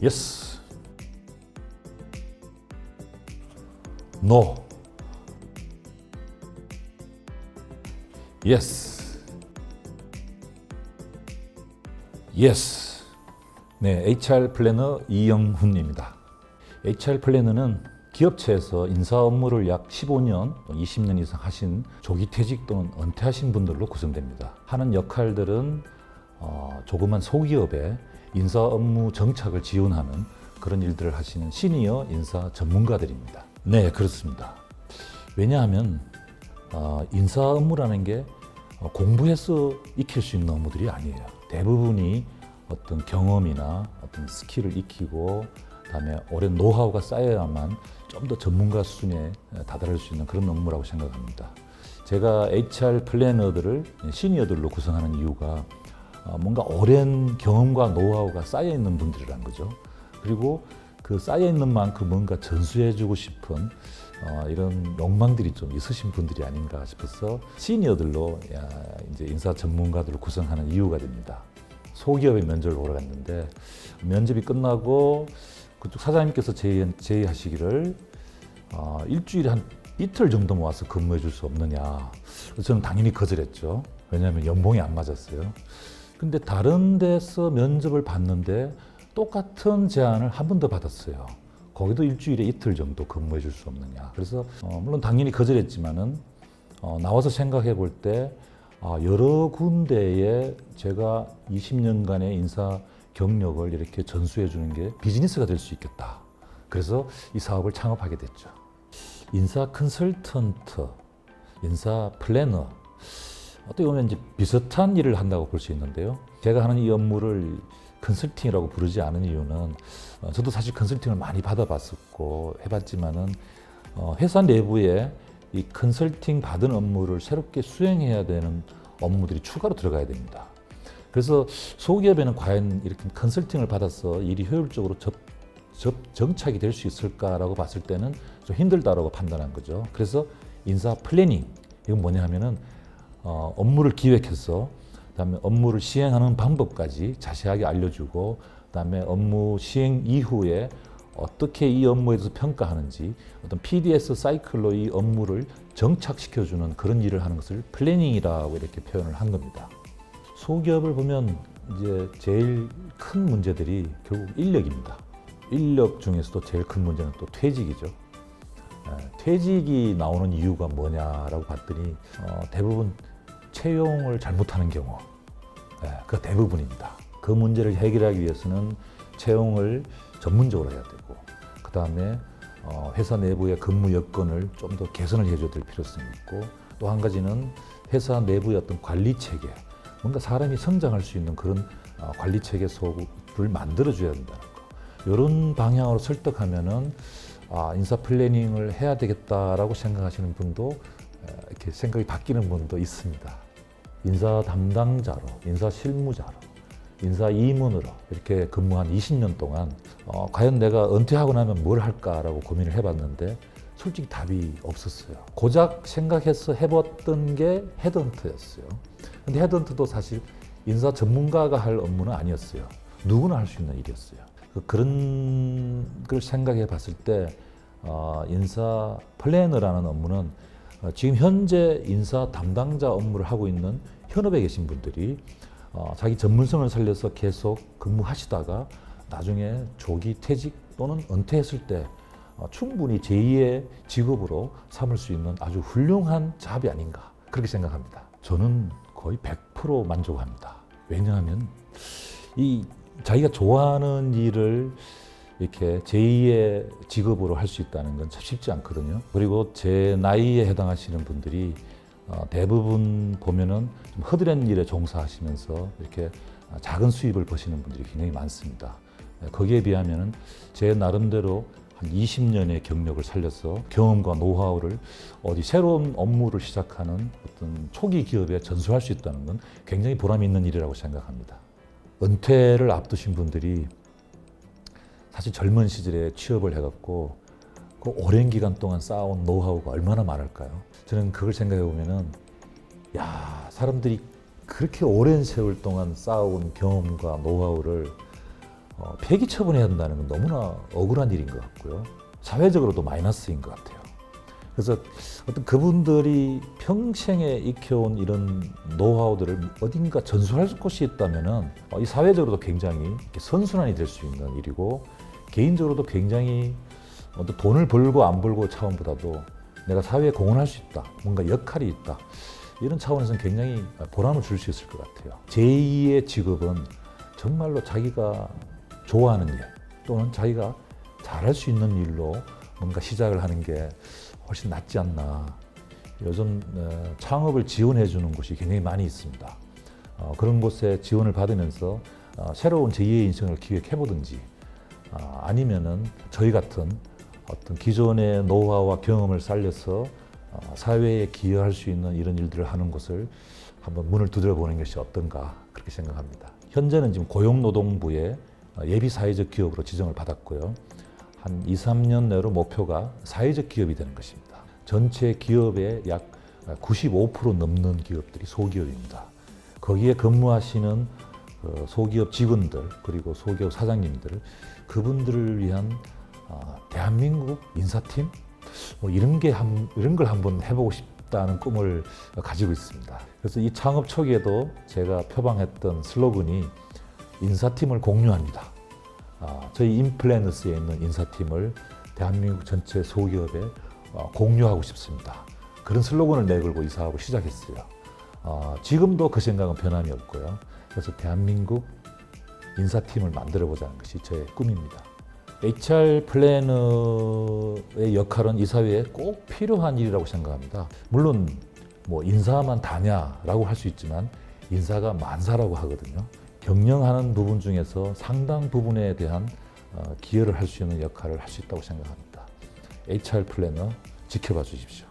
Yes. No. Yes. Yes. 네, HR 플래너 이영훈입니다. HR 플래너는 기업체에서 인사 업무를 약 15년, 20년 이상 하신 조기 퇴직 또는 은퇴하신 분들로 구성됩니다. 하는 역할들은 조그만 소기업에 인사 업무 정착을 지원하는 그런 일들을 하시는 시니어 인사 전문가들입니다. 네, 그렇습니다. 왜냐하면 인사 업무라는 게 공부해서 익힐 수 있는 업무들이 아니에요. 대부분이 어떤 경험이나 어떤 스킬을 익히고 그다음에 오랜 노하우가 쌓여야만 좀 더 전문가 수준에 다다를 수 있는 그런 업무라고 생각합니다. 제가 HR 플래너들을 시니어들로 구성하는 이유가 뭔가 오랜 경험과 노하우가 쌓여 있는 분들이란 거죠. 그리고 그 쌓여 있는 만큼 뭔가 전수해주고 싶은 이런 욕망들이 좀 있으신 분들이 아닌가 싶어서 시니어들로 이제 인사 전문가들을 구성하는 이유가 됩니다. 소기업의 면접을 보러 갔는데 면접이 끝나고 그쪽 사장님께서 제의하시기를 일주일에 한 이틀 정도만 와서 근무해 줄 수 없느냐. 그래서 저는 당연히 거절했죠. 왜냐하면 연봉이 안 맞았어요. 근데 다른 데서 면접을 봤는데 똑같은 제안을 한 번 더 받았어요. 거기도 일주일에 이틀 정도 근무해 줄 수 없느냐. 그래서 물론 당연히 거절했지만은 나와서 생각해 볼 때 여러 군데에 제가 20년간의 인사 경력을 이렇게 전수해 주는 게 비즈니스가 될 수 있겠다. 그래서 이 사업을 창업하게 됐죠. 인사 컨설턴트, 인사 플래너, 어떻게 보면 이제 비슷한 일을 한다고 볼 수 있는데요. 제가 하는 이 업무를 컨설팅이라고 부르지 않은 이유는 저도 사실 컨설팅을 많이 받아봤었고 해봤지만은 회사 내부에 이 컨설팅 받은 업무를 새롭게 수행해야 되는 업무들이 추가로 들어가야 됩니다. 그래서 소기업에는 과연 이렇게 컨설팅을 받아서 일이 효율적으로 정착이 될 수 있을까라고 봤을 때는 좀 힘들다라고 판단한 거죠. 그래서 인사 플래닝, 이건 뭐냐 하면은 업무를 기획해서 그다음에 업무를 시행하는 방법까지 자세하게 알려주고 그다음에 업무 시행 이후에 어떻게 이 업무에 대해서 평가하는지 어떤 PDS 사이클로 이 업무를 정착시켜주는 그런 일을 하는 것을 플래닝이라고 이렇게 표현을 한 겁니다. 소기업을 보면 이제 제일 큰 문제들이 결국 인력입니다. 인력 중에서도 제일 큰 문제는 또 퇴직이죠. 퇴직이 나오는 이유가 뭐냐라고 봤더니 대부분 채용을 잘못하는 경우, 그가 대부분입니다. 그 문제를 해결하기 위해서는 채용을 전문적으로 해야 되고, 그 다음에 회사 내부의 근무 여건을 좀 더 개선을 해줘야 될 필요성이 있고, 또 한 가지는 회사 내부의 어떤 관리 체계, 뭔가 사람이 성장할 수 있는 그런 관리 체계 속을 만들어줘야 된다는 거. 이런 방향으로 설득하면은 인사 플래닝을 해야 되겠다라고 생각하시는 분도 이렇게 생각이 바뀌는 분도 있습니다. 인사 담당자로, 인사 실무자로, 인사 임원으로 이렇게 근무한 20년 동안 과연 내가 은퇴하고 나면 뭘 할까라고 고민을 해봤는데 솔직히 답이 없었어요. 고작 생각해서 해봤던 게 헤드헌터였어요. 근데 헤드헌터도 사실 인사 전문가가 할 업무는 아니었어요. 누구나 할 수 있는 일이었어요. 그런 걸 생각해 봤을 때 인사 플래너라는 업무는 지금 현재 인사 담당자 업무를 하고 있는 현업에 계신 분들이 자기 전문성을 살려서 계속 근무하시다가 나중에 조기 퇴직 또는 은퇴했을 때 충분히 제2의 직업으로 삼을 수 있는 아주 훌륭한 잡이 아닌가 그렇게 생각합니다. 저는 거의 100% 만족합니다. 왜냐하면 이 자기가 좋아하는 일을 이렇게 제2의 직업으로 할 수 있다는 건 참 쉽지 않거든요. 그리고 제 나이에 해당하시는 분들이 대부분 보면은 좀 허드렛 일에 종사하시면서 이렇게 작은 수입을 버시는 분들이 굉장히 많습니다. 거기에 비하면은 제 나름대로 한 20년의 경력을 살려서 경험과 노하우를 어디 새로운 업무를 시작하는 어떤 초기 기업에 전수할 수 있다는 건 굉장히 보람 있는 일이라고 생각합니다. 은퇴를 앞두신 분들이 사실 젊은 시절에 취업을 해갖고 그 오랜 기간 동안 쌓아온 노하우가 얼마나 많을까요? 저는 그걸 생각해 보면은 사람들이 그렇게 오랜 세월 동안 쌓아온 경험과 노하우를 폐기 처분해야 한다는 건 너무나 억울한 일인 것 같고요. 사회적으로도 마이너스인 것 같아요. 그래서 어떤 그분들이 평생에 익혀온 이런 노하우들을 어딘가 전수할 곳이 있다면은 이 사회적으로도 굉장히 이렇게 선순환이 될 수 있는 일이고 개인적으로도 굉장히 어떤 돈을 벌고 안 벌고 차원보다도 내가 사회에 공헌할 수 있다, 뭔가 역할이 있다 이런 차원에서는 굉장히 보람을 줄 수 있을 것 같아요. 제2의 직업은 정말로 자기가 좋아하는 일 또는 자기가 잘할 수 있는 일로 뭔가 시작을 하는 게 훨씬 낫지 않나. 요즘 창업을 지원해 주는 곳이 굉장히 많이 있습니다. 그런 곳에 지원을 받으면서 새로운 제2의 인생을 기획해 보든지 아니면은 저희 같은 어떤 기존의 노하우와 경험을 살려서 사회에 기여할 수 있는 이런 일들을 하는 곳을 한번 문을 두드려 보는 것이 어떤가 그렇게 생각합니다. 현재는 지금 고용노동부의 예비 사회적 기업으로 지정을 받았고요. 한 2, 3년 내로 목표가 사회적 기업이 되는 것입니다. 전체 기업의 약 95% 넘는 기업들이 소기업입니다. 거기에 근무하시는 소기업 직원들 그리고 소기업 사장님들 그분들을 위한 대한민국 인사팀 이런 걸 한번 해보고 싶다는 꿈을 가지고 있습니다. 그래서 이 창업 초기에도 제가 표방했던 슬로건이 인사팀을 공유합니다. 저희 인플래너스에 있는 인사팀을 대한민국 전체 소기업에 공유하고 싶습니다. 그런 슬로건을 내걸고 이 사업을 시작했어요. 지금도 그 생각은 변함이 없고요. 그래서 대한민국 인사팀을 만들어보자는 것이 저의 꿈입니다. HR 플래너의 역할은 이 사회에 꼭 필요한 일이라고 생각합니다. 물론 뭐 인사만 다냐라고 할 수 있지만 인사가 만사라고 하거든요. 경영하는 부분 중에서 상당 부분에 대한 기여를 할 수 있는 역할을 할 수 있다고 생각합니다. HR 플래너 지켜봐 주십시오.